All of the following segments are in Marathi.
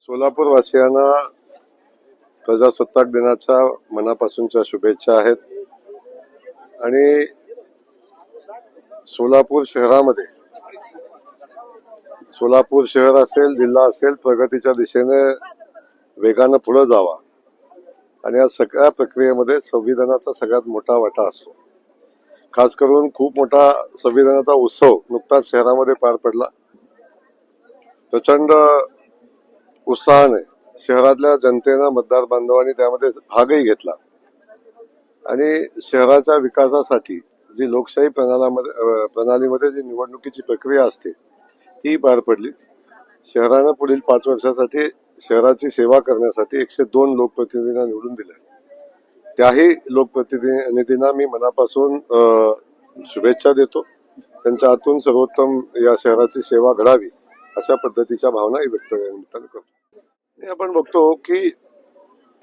सोलापूर वासियांना प्रजासत्ताक दिनाच्या मनापासूनच्या शुभेच्छा आहेत. आणि सोलापूर शहरामध्ये सोलापूर शहर असेल, जिल्हा असेल, प्रगतीच्या दिशेने वेगानं पुढे जावा आणि या सगळ्या प्रक्रियेमध्ये संविधानाचा सगळ्यात मोठा वाटा असतो. खास करून खूप मोठा संविधानाचा उत्सव नुकताच शहरामध्ये पार पडला. प्रचंड उत्साहाने शहरातल्या जनतेनं, मतदार बांधवांनी त्यामध्ये भागही घेतला आणि शहराच्या विकासासाठी जी लोकशाही प्रणालीमध्ये जी निवडणुकीची प्रक्रिया असते ती पार पडली. शहरानं पुढील 5 वर्षासाठी शहराची सेवा करण्यासाठी 102 लोकप्रतिनिधींना निवडून दिले. त्याही लोकप्रतिनिधींना मी मनापासून शुभेच्छा देतो. त्यांच्या हातून सर्वोत्तम या शहराची सेवा घडावी अशा पद्धतीच्या भावना व्यक्त करतो. आपण बघतो की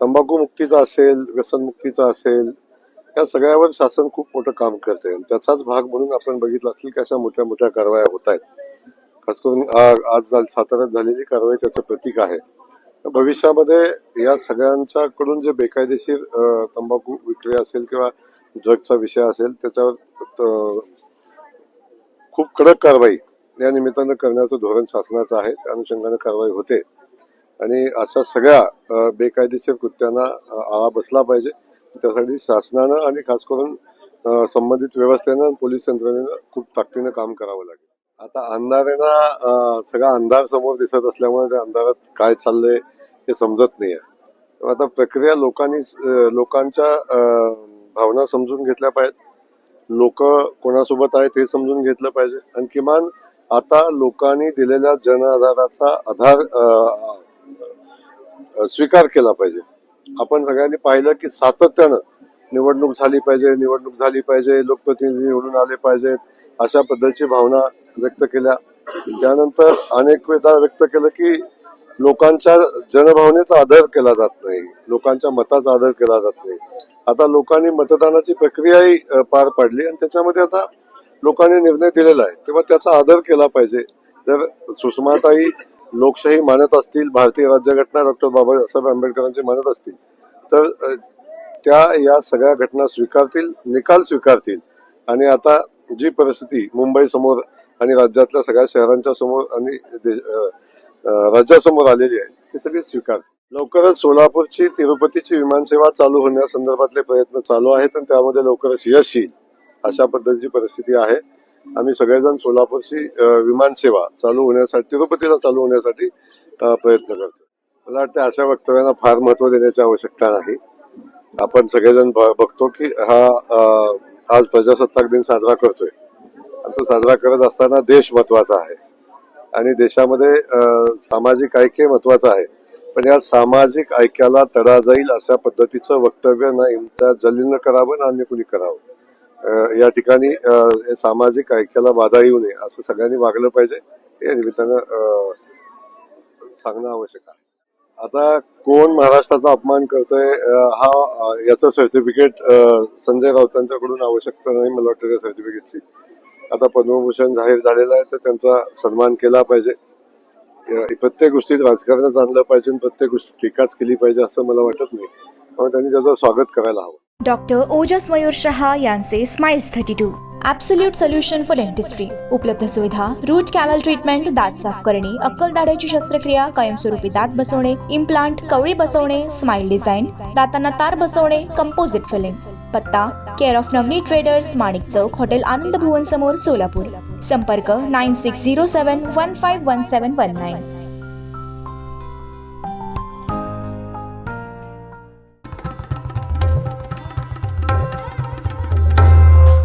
तंबाखू मुक्तीचा असेल, व्यसन मुक्तीचा असेल, या सगळ्यावर शासन खूप मोठं काम करते. त्याचाच भाग म्हणून आपण बघितलं असेल की अशा मोठ्या मोठ्या कारवाया होत आहेत. खास करून आज साताऱ्यात झालेली कारवाई त्याचं प्रतीक आहे. भविष्यामध्ये या सगळ्यांच्याकडून जे बेकायदेशीर तंबाखू विक्री असेल किंवा ड्रग्जचा विषय असेल त्याच्यावर खूप कडक कारवाई या निमित्तानं करण्याचं धोरण शासनाचं आहे. त्या अनुषंगाने कारवाई होते आणि अशा सगळ्या बेकायदेशीर कृत्यांना आळा बसला पाहिजे. त्यासाठी शासनानं आणि खास करून संबंधित व्यवस्थेनं, पोलीस यंत्रणेनं खूप ताकदीनं काम करावं लागेल. आता अंधारानं सगळा अंधार समोर दिसत असल्यामुळे त्या अंधारात काय चाललंय हे समजत नाहीये. आता प्रक्रिया लोकांच्या भावना समजून घेतल्या पाहिजेत. लोक कोणासोबत आहेत हे समजून घेतलं पाहिजे आणि किमान आता लोकांनी दिलेल्या जन आधाराचा आधार स्वीकार केला पाहिजे. आपण सगळ्यांनी पाहिलं की सातत्यानं निवडणूक झाली पाहिजे, लोकप्रतिनिधी निवडून आले पाहिजेत, अशा पद्धतीची भावना व्यक्त केल्या. त्यानंतर अनेक वेळा व्यक्त केलं की लोकांच्या जनभावनेचा आदर केला जात नाही, लोकांच्या मताचा आदर केला जात नाही. आता लोकांनी मतदानाची प्रक्रियाही पार पाडली आणि त्याच्यामध्ये आता लोकांनी निर्णय दिलेला आहे, तेव्हा त्याचा आदर केला पाहिजे. जर सुषमाताई लोकशाही मानत असतील, भारतीय राज्यघटना डॉक्टर बाबासाहेब आंबेडकरांची मानत असतील, तर त्या या सगळ्या घटना स्वीकारतील, निकाल स्वीकारतील आणि आता जी परिस्थिती मुंबई समोर आणि राज्यातल्या सगळ्या शहरांच्या समोर आणि राज्यासमोर आलेली आहे ती सगळी स्वीकारतील. लवकरच सोलापूरची तिरुपतीची विमानसेवा चालू होण्यासंदर्भातले प्रयत्न चालू आहेत आणि त्यामध्ये लवकरच यश येईल अशा पद्धतीची परिस्थिती आहे. आम्ही सगळेजण सोलापूरची विमानसेवा चालू होण्यासाठी, तिरुपतीला चालू होण्यासाठी प्रयत्न करतो. मला वाटतं अशा वक्तव्यांना फार महत्व देण्याची आवश्यकता नाही. आपण सगळेजण बघतो की हा आज प्रजासत्ताक दिन साजरा करतोय आणि तो साजरा करत असताना देश महत्वाचा आहे आणि देशामध्ये सामाजिक ऐक्य महत्वाचं आहे. पण या सामाजिक ऐक्याला तडा जाईल अशा पद्धतीचं वक्तव्य ना इम्तियाज जलीलनं करावं ना अन्य कुणी करावं. या ठिकाणी सामाजिक ऐक्याला बाधा येऊ नये असं सगळ्यांनी वागलं पाहिजे, या निमित्तानं सांगणं आवश्यक आहे. आता कोण महाराष्ट्राचा अपमान करतोय याचं सर्टिफिकेट संजय राऊतांच्याकडून आवश्यकता नाही मला वाटतं त्या सर्टिफिकेटची. आता पद्मभूषण जाहीर झालेला आहे तर त्यांचा सन्मान केला पाहिजे. प्रत्येक गोष्टीत राजकारणच आणलं पाहिजे, प्रत्येक गोष्ट टीकाच केली पाहिजे असं मला वाटत नाही. त्यामुळे त्यांनी त्याचं स्वागत करायला हवं. डॉक्टर ओजस मयूर शहा यांचे smiles 32 absolute solution for dentistry. उपलब्ध सुविधा: रूट कॅनल ट्रीटमेंट, दात साफ करणे, अक्कल दाढेची शस्त्रक्रिया, कायमस्वरूपी दात बसवणे, इम्प्लांट, कवळी बसवणे, स्माइल डिझाईन, दातांना तार बसवणे, कंपोजिट फिलिंग. पत्ता: care of Navani traders, Manik Chowk, hotel Anand Bhuvan समोर, सोलापूर. संपर्क: 9607151719.